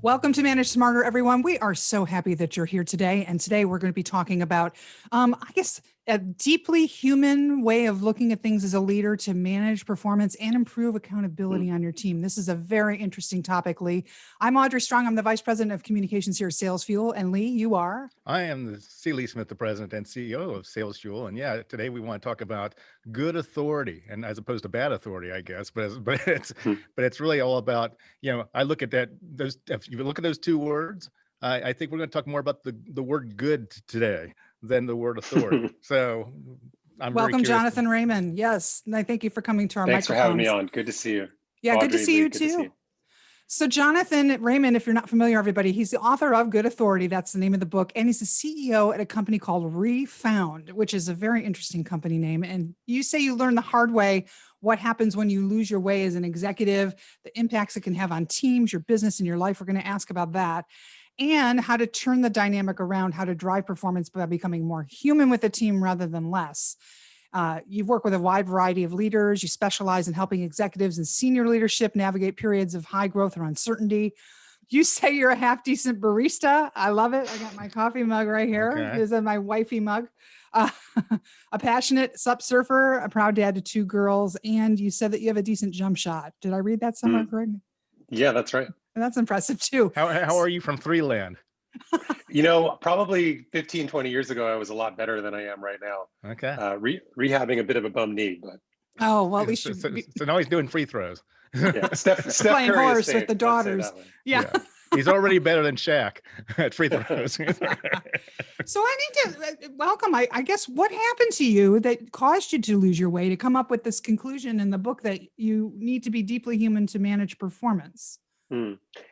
Welcome to Manage Smarter, everyone. We are so happy that you're here today. And today we're going to be talking about, a deeply human way of looking at things as a leader to manage performance and improve accountability on your team. This is a very interesting topic, Lee. I'm Audrey Strong. I'm the Vice President of Communications here at SalesFuel. And Lee, you are? I am the C. Lee Smith, the President and CEO of SalesFuel. And yeah, today we want to talk about good authority, and as opposed to bad authority, I guess. But it's really all about, I look at those. If you look at those two words, I think we're going to talk more about the word good today than the word authority. So I'm welcome, Jonathan Raymond. Yes, and I thank you for coming to our Thanks microphones. for having me on. Good to see you. Yeah, Audrey, good to see you too. So Jonathan Raymond, if you're not familiar, everybody, he's the author of Good Authority. That's the name of the book. And he's the CEO at a company called Refound, which is a very interesting company name. And you say you learned the hard way what happens when you lose your way as an executive, the impacts it can have on teams, your business, and your life. We're going to ask about that. And how to turn the dynamic around, how to drive performance by becoming more human with the team rather than less. You've worked with a wide variety of leaders. You specialize in helping executives and senior leadership navigate periods of high growth or uncertainty. You say you're a half decent barista. I love it. I got my coffee mug right here. Okay. This is my wifey mug. A passionate sup surfer, a proud dad to 2 girls. And you said that you have a decent jump shot. Did I read that somewhere correctly? Yeah, that's right. That's impressive too. How are you from Threeland? Probably 15, 20 years ago, I was a lot better than I am right now. Okay. Rehabbing a bit of a bum knee, but. Oh, well, at least so now he's doing free throws. Yeah, Steph playing Curry horse with the daughters. Yeah. He's already better than Shaq at free throws. So I need to welcome, I guess, what happened to you that caused you to lose your way to come up with this conclusion in the book that you need to be deeply human to manage performance?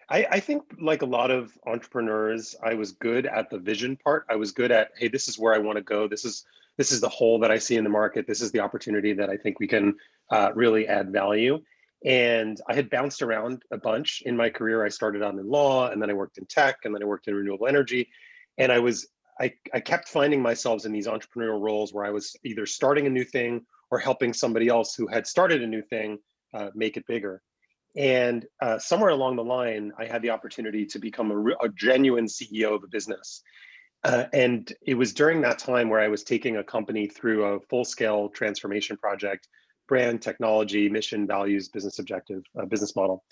I think, like a lot of entrepreneurs, I was good at the vision part. I was good at, hey, this is where I want to go. This is the hole that I see in the market. This is the opportunity that I think we can really add value. And I had bounced around a bunch in my career. I started out in law, and then I worked in tech, and then I worked in renewable energy. And I kept finding myself in these entrepreneurial roles where I was either starting a new thing or helping somebody else who had started a new thing make it bigger. And somewhere along the line, I had the opportunity to become a genuine CEO of a business. And it was during that time where I was taking a company through a full-scale transformation project, brand, technology, mission, values, business objective, business model.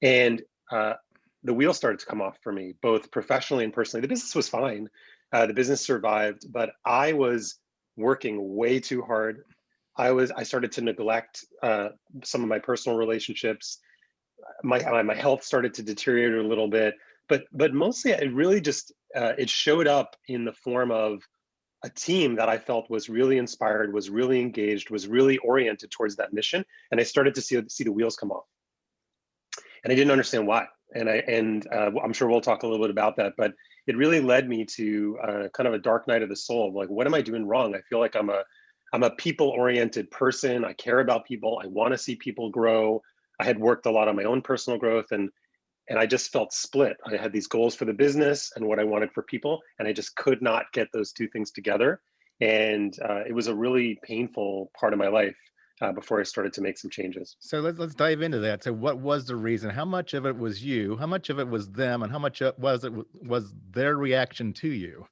And the wheels started to come off for me, both professionally and personally. The business was fine. The business survived, but I was working way too hard. I started to neglect some of my personal relationships. My health started to deteriorate a little bit, but mostly it really just it showed up in the form of a team that I felt was really inspired, was really engaged, was really oriented towards that mission, and I started to see the wheels come off, and I didn't understand why. And I'm sure we'll talk a little bit about that, but it really led me to kind of a dark night of the soul. Like, what am I doing wrong? I feel like I'm a people-oriented person. I care about people. I want to see people grow. I had worked a lot on my own personal growth, and I just felt split. I had these goals for the business and what I wanted for people, and I just could not get those two things together. And it was a really painful part of my life before I started to make some changes. So let's dive into that. So what was the reason? How much of it was you? How much of it was them? And how much was their reaction to you?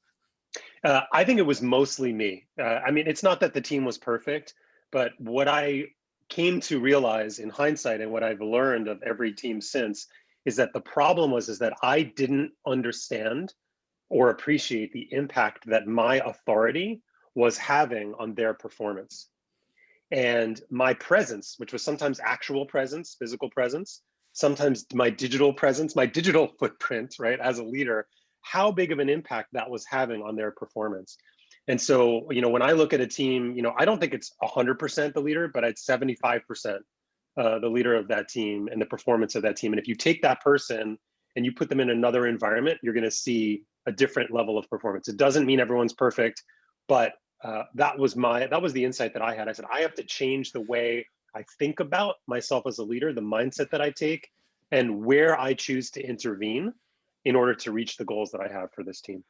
I think it was mostly me. I mean, it's not that the team was perfect, but what I came to realize in hindsight, and what I've learned of every team since, is that the problem is that I didn't understand or appreciate the impact that my authority was having on their performance. And my presence, which was sometimes actual presence, physical presence, sometimes my digital presence, my digital footprint, right, as a leader, how big of an impact that was having on their performance. And so, when I look at a team, I don't think it's 100% the leader, but it's 75% the leader of that team and the performance of that team. And if you take that person and you put them in another environment, you're going to see a different level of performance. It doesn't mean everyone's perfect, but that was the insight that I had. I said, I have to change the way I think about myself as a leader, the mindset that I take, and where I choose to intervene in order to reach the goals that I have for this team.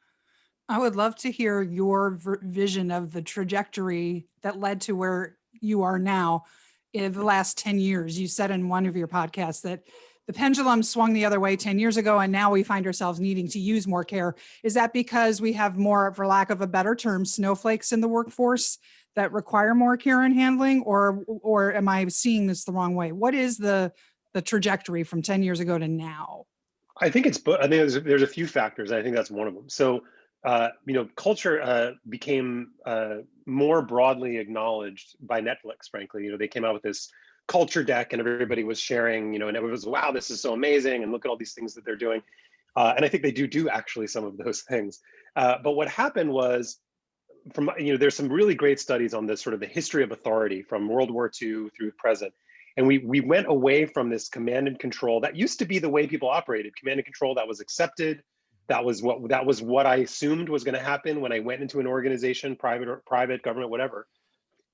I would love to hear your vision of the trajectory that led to where you are now in the last 10 years. You said in one of your podcasts that the pendulum swung the other way 10 years ago, and now we find ourselves needing to use more care. Is that because we have more, for lack of a better term, snowflakes in the workforce that require more care and handling, or am I seeing this the wrong way? What is the trajectory from 10 years ago to now? I think it's, I think there's a few factors. I think that's one of them. So, culture became more broadly acknowledged by Netflix, frankly. They came out with this culture deck and everybody was sharing, and everybody was, wow, this is so amazing. And look at all these things that they're doing. And I think they do actually some of those things. But what happened was, there's some really great studies on this sort of the history of authority from World War II through present. And we went away from this command and control. That used to be the way people operated. Command and control, that was accepted. That was what I assumed was going to happen when I went into an organization, private, government, whatever.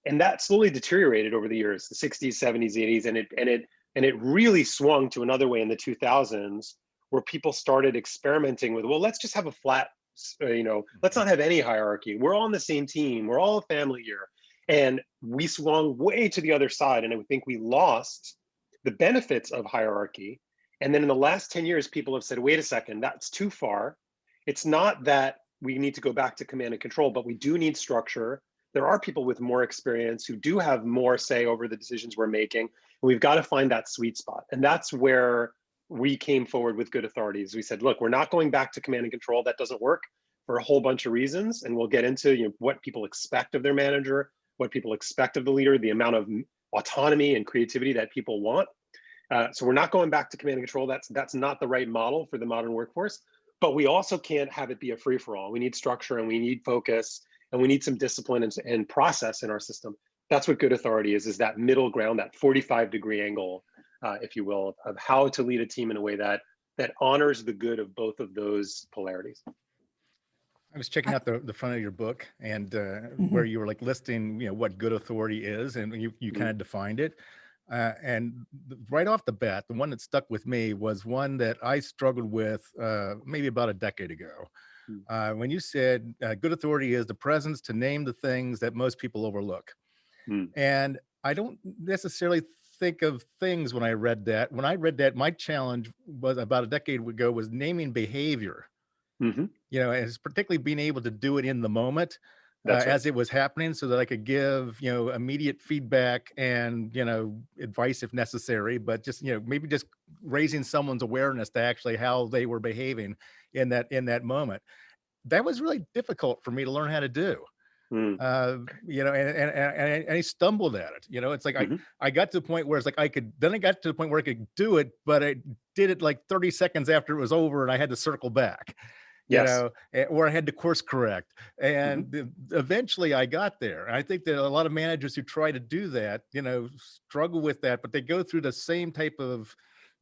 And that slowly deteriorated over the years, the 60s, 70s, 80s, and it really swung to another way in the 2000s, where people started experimenting with, well, let's just have a flat, let's not have any hierarchy. We're all on the same team. We're all a family here. And we swung way to the other side. And I think we lost the benefits of hierarchy. And then in the last 10 years, people have said, wait a second, that's too far. It's not that we need to go back to command and control, but we do need structure. There are people with more experience who do have more say over the decisions we're making. And we've got to find that sweet spot. And that's where we came forward with good authorities. We said, look, we're not going back to command and control. That doesn't work for a whole bunch of reasons. And we'll get into what people expect of their manager, what people expect of the leader, the amount of autonomy and creativity that people want. So we're not going back to command and control. That's not the right model for the modern workforce. But we also can't have it be a free-for-all. We need structure and we need focus and we need some discipline and process in our system. That's what good authority is that middle ground, that 45-degree angle, if you will, of how to lead a team in a way that honors the good of both of those polarities. I was checking out the front of your book and where you were like listing, what good authority is, and you kind of defined it. And right off the bat, the one that stuck with me was one that I struggled with maybe about a decade ago. When you said good authority is the presence to name the things that most people overlook. And I don't necessarily think of things when I read that. When I read that, my challenge was about a decade ago was naming behavior. And it's particularly being able to do it in the moment as it was happening, so that I could give, immediate feedback and, advice if necessary, but just, maybe just raising someone's awareness to actually how they were behaving in that moment. That was really difficult for me to learn how to do. And I stumbled at it. It's like I got to the point where it's like I got to the point where I could do it, but I did it like 30 seconds after it was over and I had to circle back. Or I had to course correct. And eventually I got there. I think that a lot of managers who try to do that, struggle with that, but they go through the same type of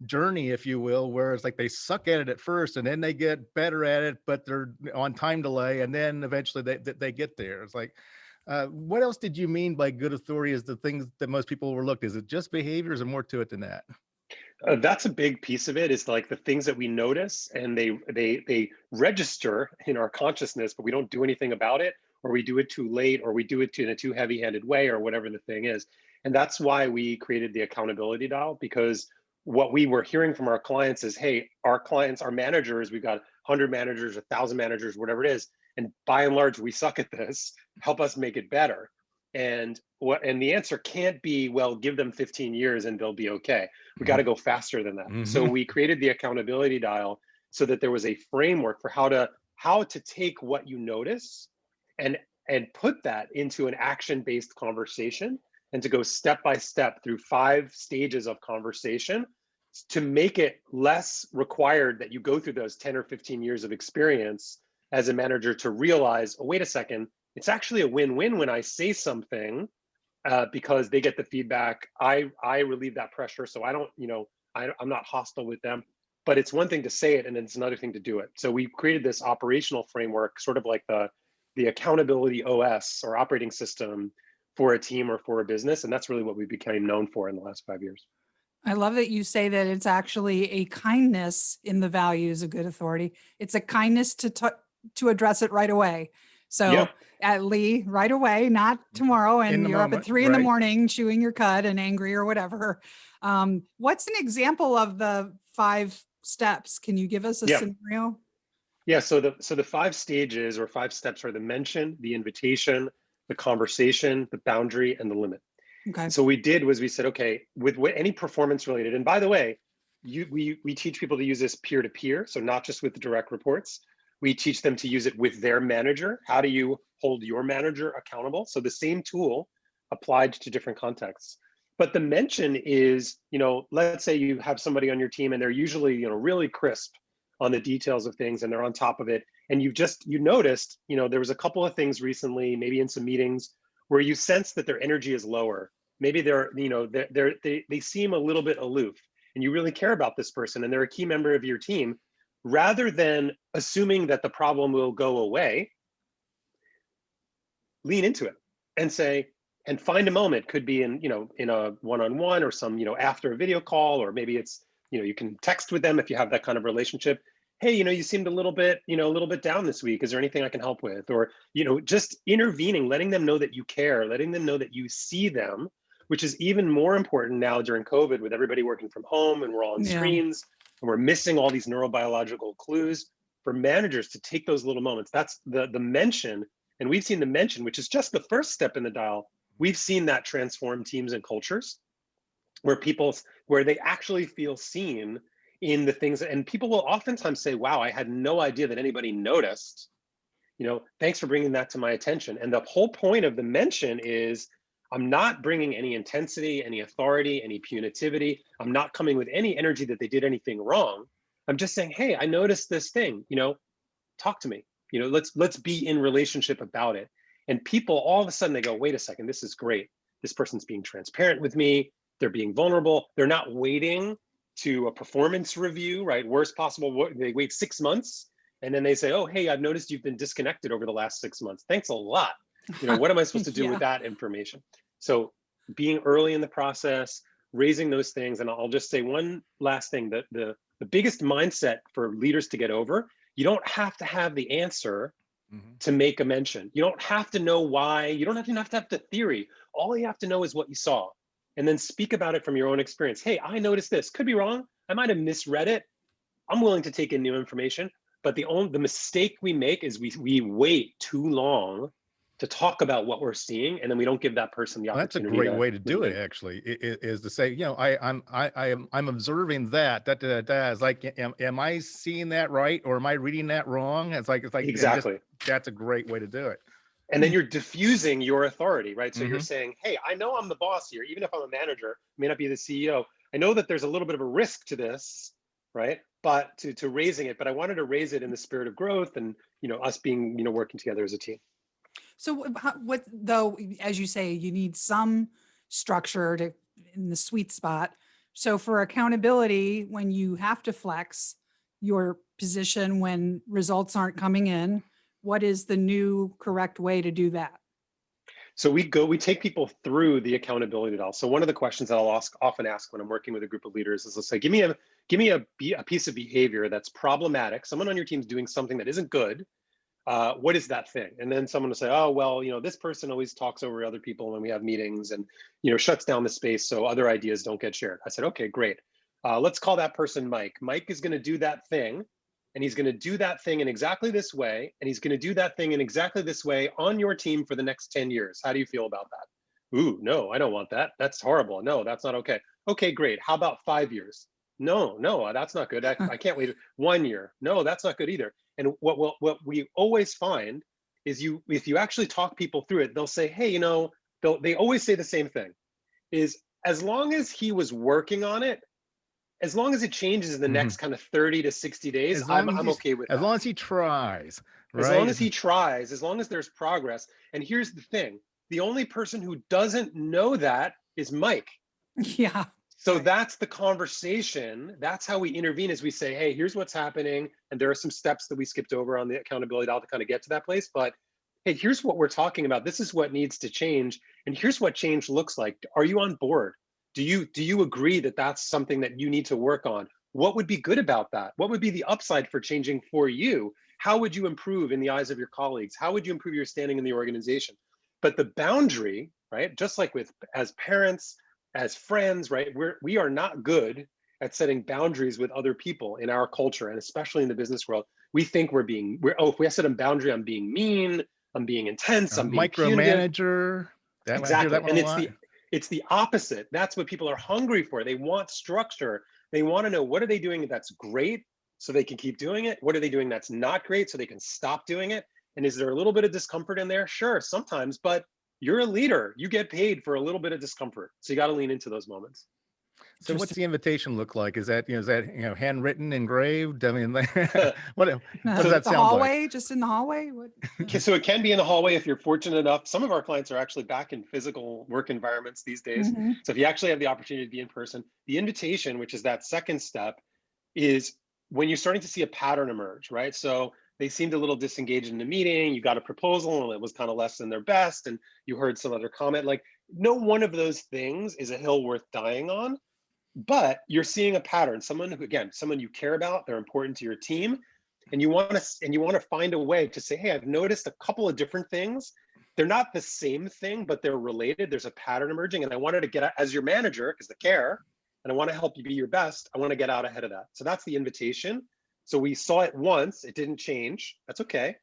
journey, if you will, where it's like they suck at it at first and then they get better at it, but they're on time delay. And then eventually they get there. It's like, what else did you mean by good authority is the things that most people overlook? Is it just behaviors or more to it than that? That's a big piece of it, is like the things that we notice and they register in our consciousness, but we don't do anything about it, or we do it too late, or we do it in a too heavy-handed way, or whatever the thing is. And that's why we created the accountability dial, because what we were hearing from our clients is, hey, our clients, our managers, we've got 100 managers, 1,000 managers, whatever it is, and by and large, we suck at this. Help us make it better. And the answer can't be, well, give them 15 years and they'll be okay. We got to go faster than that. So we created the accountability dial so that there was a framework for how to take what you notice and put that into an action-based conversation, and to go step by step through 5 stages of conversation to make it less required that you go through those 10 or 15 years of experience as a manager to realize, oh, wait a second, it's actually a win-win when I say something because they get the feedback. I relieve that pressure, so I don't, I'm not hostile with them. But it's one thing to say it, and then it's another thing to do it. So we created this operational framework, sort of like the accountability OS or operating system for a team or for a business, and that's really what we became known for in the last 5 years. I love that you say that it's actually a kindness in the values of good authority. It's a kindness to address it right away. So at Lee, right away, not tomorrow, and you're up at 3 in the morning chewing your cud and angry or whatever. What's an example of the 5 steps. Can you give us a Yeah. scenario? Yeah, so the 5 stages or 5 steps are the mention, the invitation, the conversation, the boundary, and the limit. Okay. So what we did was we said, okay, with any performance related, and by the way, we teach people to use this peer to peer, so not just with the direct reports. We teach them to use it with their manager. How do you hold your manager accountable? So the same tool applied to different contexts. But the mention is, let's say you have somebody on your team and they're usually, really crisp on the details of things and they're on top of it. And you noticed, there was a couple of things recently, maybe in some meetings, where you sense that their energy is lower. Maybe they seem a little bit aloof, and you really care about this person and they're a key member of your team. Rather than assuming that the problem will go away, lean into it and say, and find a moment. Could be in a one-on-one or some after a video call, or maybe it's you can text with them if you have that kind of relationship. Hey, you seemed a little bit down this week. Is there anything I can help with? Or just intervening, letting them know that you care, letting them know that you see them, which is even more important now during COVID, with everybody working from home and we're all on screens and we're missing all these neurobiological clues. For managers to take those little moments, that's the mention. And we've seen the mention, which is just the first step in the dial. We've seen that transform teams and cultures where they actually feel seen in the things. And people will oftentimes say, wow, I had no idea that anybody noticed. Thanks for bringing that to my attention. And the whole point of the mention is, I'm not bringing any intensity, any authority, any punitivity. I'm not coming with any energy that they did anything wrong. I'm just saying, hey, I noticed this thing, talk to me. Let's be in relationship about it. And people all of a sudden they go, wait a second, this is great. This person's being transparent with me. They're being vulnerable. They're not waiting to a performance review, right? Worst possible, they wait 6 months and then they say, oh, hey, I've noticed you've been disconnected over the last 6 months. Thanks a lot. What am I supposed to do with that information? So being early in the process, raising those things. And I'll just say one last thing, that the biggest mindset for leaders to get over, you don't have to have the answer to make a mention. You don't have to know why. You don't even have to have the theory. All you have to know is what you saw, and then speak about it from your own experience. Hey, I noticed this. Could be wrong. I might have misread it. I'm willing to take in new information. But the mistake we make is we wait too long to talk about what we're seeing, and then we don't give that person the opportunity. That's a great way to do it. Actually, is to say, I'm observing that. It's like, am I seeing that right, or am I reading that wrong? It's like exactly. That's a great way to do it. And then you're diffusing your authority, right? So you're saying, hey, I know I'm the boss here, even if I'm a manager, may not be the CEO. I know that there's a little bit of a risk to this, right? But to raising it, but I wanted to raise it in the spirit of growth and us being working together as a team. So what though, as you say, you need some structure in the sweet spot. So for accountability, when you have to flex your position when results aren't coming in, what is the new correct way to do that? So we take people through the accountability dial. So one of the questions that I'll often ask when I'm working with a group of leaders is, let's say, give me a piece of behavior that's problematic. Someone on your team's doing something that isn't good. What is that thing? And then someone will say, oh, well, this person always talks over other people when we have meetings and, shuts down the space so other ideas don't get shared. I said, okay, great. Let's call that person Mike. Mike is going to do that thing, and he's going to do that thing in exactly this way, and he's going to do that thing in exactly this way on your team for the next 10 years. How do you feel about that? Ooh, no, I don't want that. That's horrible. No, that's not okay. Okay, great. How about 5 years? No, that's not good. I can't wait. 1 year. No, that's not good either. And what we always find is if you actually talk people through it, they'll say, hey, they always say the same thing, is as long as he was working on it, as long as it changes in the next kind of 30 to 60 days, I'm okay with that. As long as he tries, right? As long as he tries, as long as there's progress. And here's the thing, the only person who doesn't know that is Mike. Yeah. So that's the conversation. That's how we intervene, is we say, hey, here's what's happening. And there are some steps that we skipped over on the accountability dial to kind of get to that place. But hey, here's what we're talking about. This is what needs to change. And here's what change looks like. Are you on board? Do you agree that that's something that you need to work on? What would be good about that? What would be the upside for changing for you? How would you improve in the eyes of your colleagues? How would you improve your standing in the organization? But the boundary, right? Just like as parents, as friends, right? We are not good at setting boundaries with other people in our culture, and especially in the business world. We think if we set a boundary, I'm being mean, I'm being intense, A I'm being punitive. micromanager. I hear Exactly. that one And a lot. it's the opposite. That's what people are hungry for. They want structure. They want to know, what are they doing that's great so they can keep doing it? What are they doing that's not great so they can stop doing it? And is there a little bit of discomfort in there? Sure, sometimes, but you're a leader. You get paid for a little bit of discomfort. So you got to lean into those moments. So what's the invitation look like? Is that, handwritten, engraved? I mean, what does that The sound like? hallway, just in the hallway? What? Okay, so it can be in the hallway if you're fortunate enough. Some of our clients are actually back in physical work environments these days. Mhm. So if you actually have the opportunity to be in person, the invitation, which is that second step, is when you're starting to see a pattern emerge, right? So they seemed a little disengaged in the meeting. You got a proposal and it was kind of less than their best, and you heard some other comment. Like, no one of those things is a hill worth dying on, but you're seeing a pattern. Someone you care about, they're important to your team, and you want to find a way to say, hey, I've noticed a couple of different things. They're not the same thing, but they're related. There's a pattern emerging, and I wanted to get out as your manager, because the care, and I want to help you be your best. I want to get out ahead of that. So that's the invitation. So we saw it once, it didn't change. That's okay.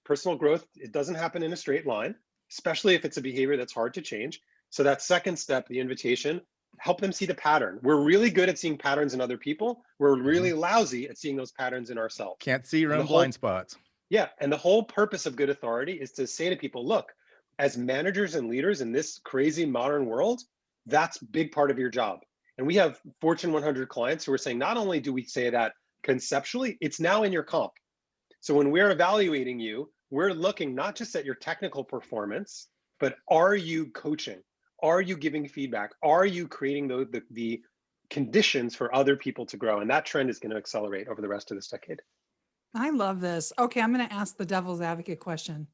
Personal growth, it doesn't happen in a straight line, especially if it's a behavior that's hard to change. So that second step, the invitation, help them see the pattern. We're really good at seeing patterns in other people. We're really lousy at seeing those patterns in ourselves. Can't see your own blind spots. Yeah, and the whole purpose of good authority is to say to people, look, as managers and leaders in this crazy modern world, that's a big part of your job. And we have Fortune 100 clients who are saying, not only do we say that conceptually, it's now in your comp. So when we're evaluating you, we're looking not just at your technical performance, but are you coaching? Are you giving feedback? Are you creating the conditions for other people to grow? And that trend is going to accelerate over the rest of this decade. I love this. Okay, I'm going to ask the devil's advocate question,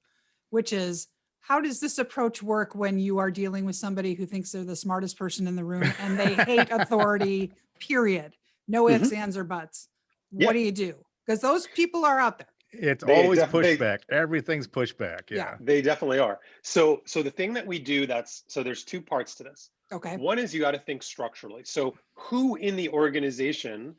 which is, how does this approach work when you are dealing with somebody who thinks they're the smartest person in the room and they hate authority, period? No ifs, ands, or buts. What do you do? Because those people are out there. It's always pushback. Everything's pushback. Yeah, they definitely are. So the thing that we do, there's two parts to this. Okay. One is you got to think structurally. So who in the organization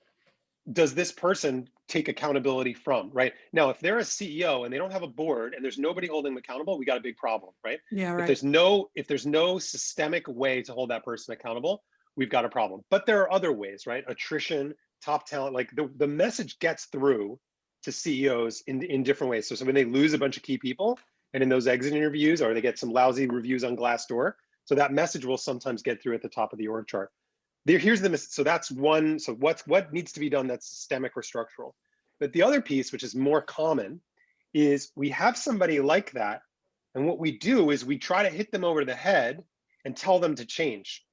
does this person take accountability from, right? Now, if they're a CEO and they don't have a board and there's nobody holding them accountable, we got a big problem, right? Yeah, right. If there's no systemic way to hold that person accountable, we've got a problem. But there are other ways, right? Attrition, top talent, like the message gets through to CEOs in different ways. So when they lose a bunch of key people and in those exit interviews, or they get some lousy reviews on Glassdoor, so that message will sometimes get through at the top of the org chart. So that's one. So what needs to be done that's systemic or structural. But the other piece, which is more common, is we have somebody like that, and what we do is we try to hit them over the head and tell them to change,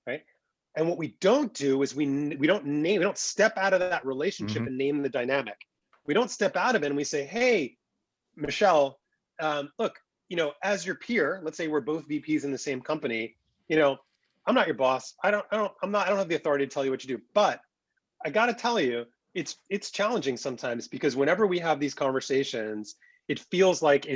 right? And what we don't do is we don't step out of that relationship and name the dynamic. We don't step out of it and we say, hey, Michelle, look, as your peer, let's say we're both VPs in the same company, I'm not your boss. I don't have the authority to tell you what you do, but I got to tell you, it's challenging sometimes, because whenever we have these conversations, it feels like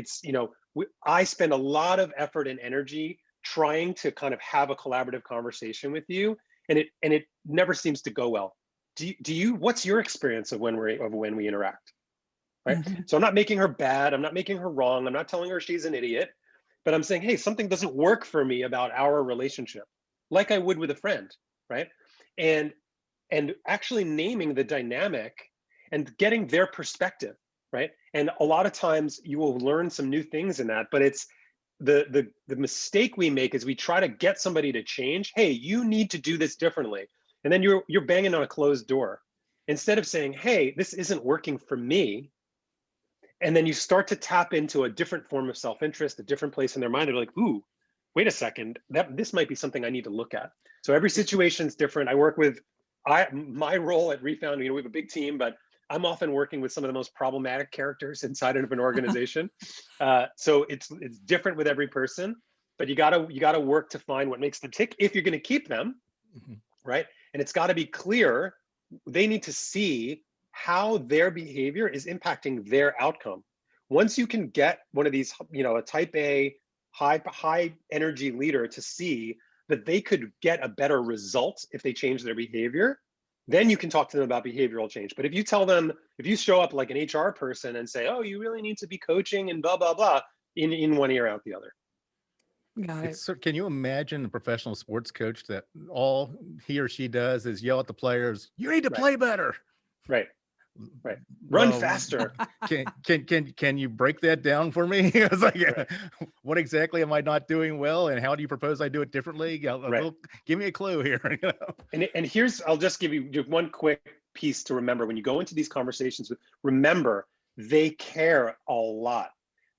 I spend a lot of effort and energy trying to kind of have a collaborative conversation with you, and it never seems to go well. What's your experience of when we interact? Right. So I'm not making her bad. I'm not making her wrong. I'm not telling her she's an idiot, but I'm saying, hey, something doesn't work for me about our relationship, like I would with a friend, right? And actually naming the dynamic and getting their perspective, right? And a lot of times you will learn some new things in that, but it's the mistake we make is we try to get somebody to change. Hey, you need to do this differently. And then you're banging on a closed door instead of saying, hey, this isn't working for me. And then you start to tap into a different form of self-interest, a different place in their mind. They're like, ooh, wait a second, this might be something I need to look at. So every situation is different. My role at Refound, we have a big team, but I'm often working with some of the most problematic characters inside of an organization. So it's different with every person, but you gotta work to find what makes them tick if you're gonna keep them, right? And it's gotta be clear. They need to see how their behavior is impacting their outcome. Once you can get one of these, a type A, high energy leader to see that they could get a better result if they change their behavior, then you can talk to them about behavioral change. But if you tell them, if you show up like an HR person and say, oh, you really need to be coaching and blah, blah, blah, in one ear, out the other. Got it. Can you imagine a professional sports coach that all he or she does is yell at the players, you need to play better. Right. Run Well, faster. Can you break that down for me? It's like, what exactly am I not doing well, and how do you propose I do it differently? Give me a clue here. And here's, I'll just give you one quick piece to remember when you go into these conversations with. Remember, they care a lot.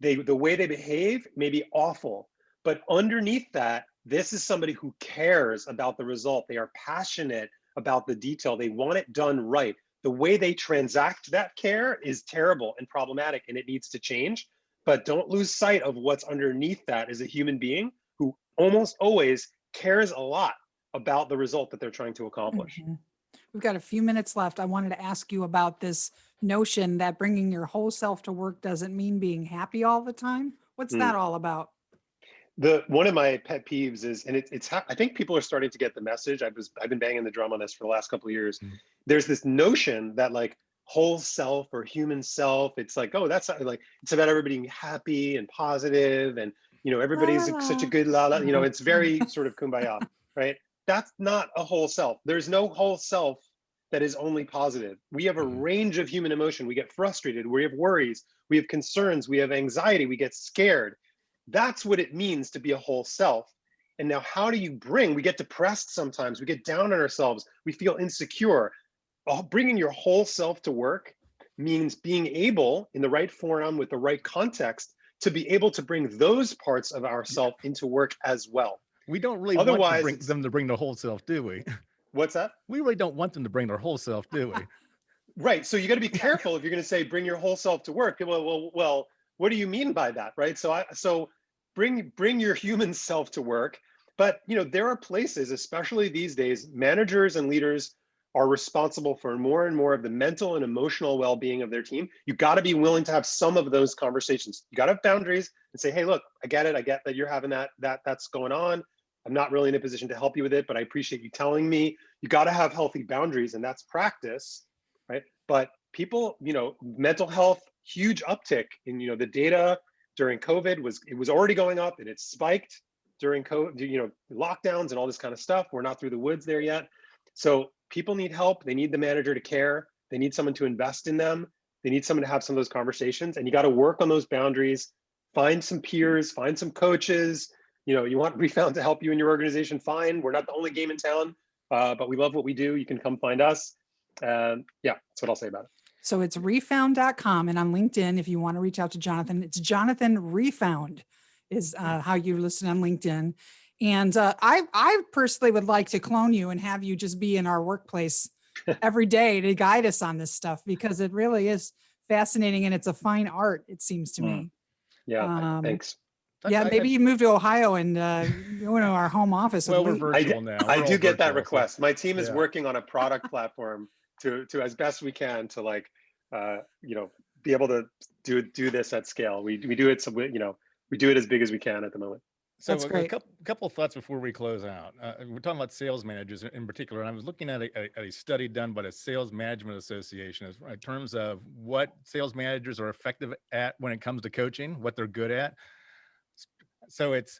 The way they behave may be awful, but underneath that, this is somebody who cares about the result. They are passionate about the detail. They want it done right. The way they transact that care is terrible and problematic, and it needs to change. But don't lose sight of what's underneath that as a human being who almost always cares a lot about the result that they're trying to accomplish. Mm-hmm. We've got a few minutes left. I wanted to ask you about this notion that bringing your whole self to work doesn't mean being happy all the time. What's that all about? One of my pet peeves is, and I think people are starting to get the message. I've been banging the drum on this for the last couple of years. There's this notion that like whole self or human self, it's like, oh, that's like, it's about everybody being happy and positive, and everybody's such a good it's very sort of kumbaya, right? That's not a whole self. There's no whole self that is only positive. We have a range of human emotion. We get frustrated, we have worries, we have concerns, we have anxiety, we get scared. That's what it means to be a whole self. And now how do you we get depressed sometimes, we get down on ourselves, we feel insecure. Bringing your whole self to work means being able, in the right forum with the right context, to be able to bring those parts of ourself into work as well. We don't really want them to bring their whole self, do we? What's that? We really don't want them to bring their whole self, do we? Right. So you got to be careful if you're going to say bring your whole self to work. Well, what do you mean by that, right? So bring your human self to work. But there are places, especially these days, managers and leaders are responsible for more and more of the mental and emotional well-being of their team. You got to be willing to have some of those conversations. You got to have boundaries and say, hey, look, I get it. I get that you're having that's going on. I'm not really in a position to help you with it, but I appreciate you telling me. You got to have healthy boundaries, and that's practice, right? But people, mental health, huge uptick in, the data during COVID was already going up, and it spiked during COVID, lockdowns and all this kind of stuff. We're not through the woods there yet. So people need help. They need the manager to care. They need someone to invest in them. They need someone to have some of those conversations, and you got to work on those boundaries. Find some peers, find some coaches. You want Refound to help you in your organization, fine. We're not the only game in town, but we love what we do. You can come find us. Yeah, that's what I'll say about it. So it's refound.com, and on LinkedIn, if you want to reach out to Jonathan, it's Jonathan Refound is how you listen on LinkedIn. And I personally would like to clone you and have you just be in our workplace every day to guide us on this stuff, because it really is fascinating, and it's a fine art, it seems to me. Yeah, thanks. Yeah, maybe you move to Ohio and go into our home office. Well, we're virtual now. I do get that request. So, my team is working on a product platform to as best we can to be able to do this at scale. We do it, so we do it as big as we can at the moment. So a couple of thoughts before we close out. We're talking about sales managers in particular, and I was looking at a study done by the Sales Management Association in terms of what sales managers are effective at when it comes to coaching, what they're good at. So it's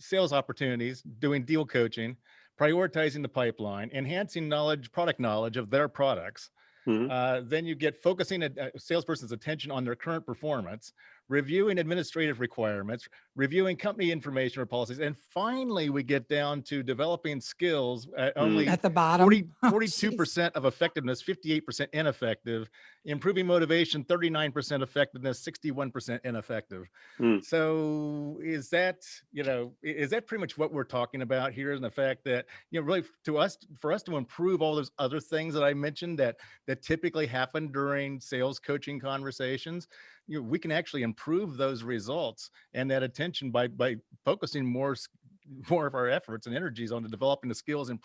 sales opportunities, doing deal coaching, prioritizing the pipeline, enhancing product knowledge of their products. Then you get focusing a salesperson's attention on their current performance, reviewing administrative requirements, reviewing company information or policies, and finally we get down to developing skills at only at the bottom. 42% of effectiveness, 58% ineffective, improving motivation, 39% effectiveness, 61% ineffective. So is that pretty much what we're talking about here? And the fact that, really for us to improve all those other things that I mentioned that typically happen during sales coaching conversations, we can actually improve those results and that attention by focusing more of our efforts and energies on developing the skills and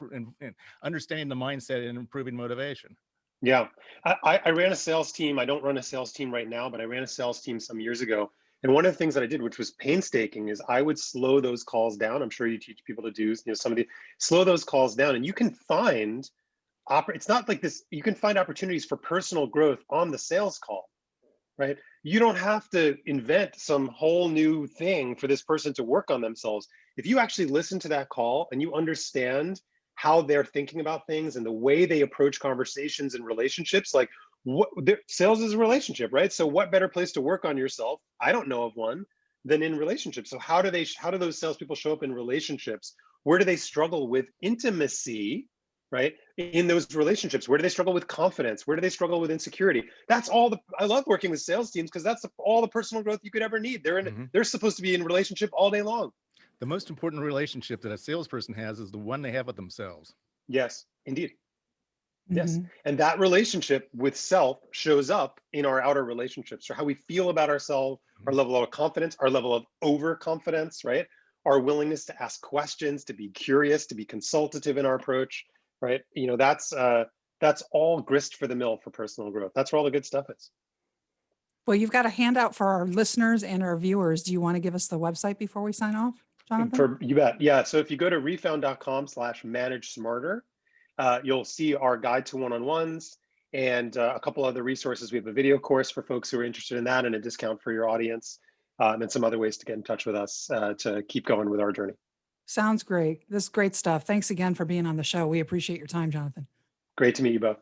understanding the mindset and improving motivation. Yeah, I ran a sales team. I don't run a sales team right now, but I ran a sales team some years ago. And one of the things that I did, which was painstaking, is I would slow those calls down. I'm sure you teach people to do, some of the slow those calls down, and you can find it's not like this, you can find opportunities for personal growth on the sales call, right? You don't have to invent some whole new thing for this person to work on themselves. If you actually listen to that call and you understand how they're thinking about things and the way they approach conversations and relationships, like sales is a relationship, right? So what better place to work on yourself? I don't know of one than in relationships. So how do those salespeople show up in relationships? Where do they struggle with intimacy, right? In those relationships, where do they struggle with confidence? Where do they struggle with insecurity? That's all I love working with sales teams, because that's all the personal growth you could ever need. They're supposed to be in relationship all day long. The most important relationship that a salesperson has is the one they have with themselves. Yes, indeed. Yes. And that relationship with self shows up in our outer relationships, or how we feel about ourselves, our level of confidence, our level of overconfidence, right? Our willingness to ask questions, to be curious, to be consultative in our approach, right? That's all grist for the mill for personal growth. That's where all the good stuff is. Well, you've got a handout for our listeners and our viewers. Do you want to give us the website before we sign off, Jonathan? You bet. Yeah. So if you go to refound.com/manage smarter, you'll see our guide to one-on-ones and a couple other resources. We have a video course for folks who are interested in that, and a discount for your audience, and some other ways to get in touch with us to keep going with our journey. Sounds great. This is great stuff. Thanks again for being on the show. We appreciate your time, Jonathan. Great to meet you both.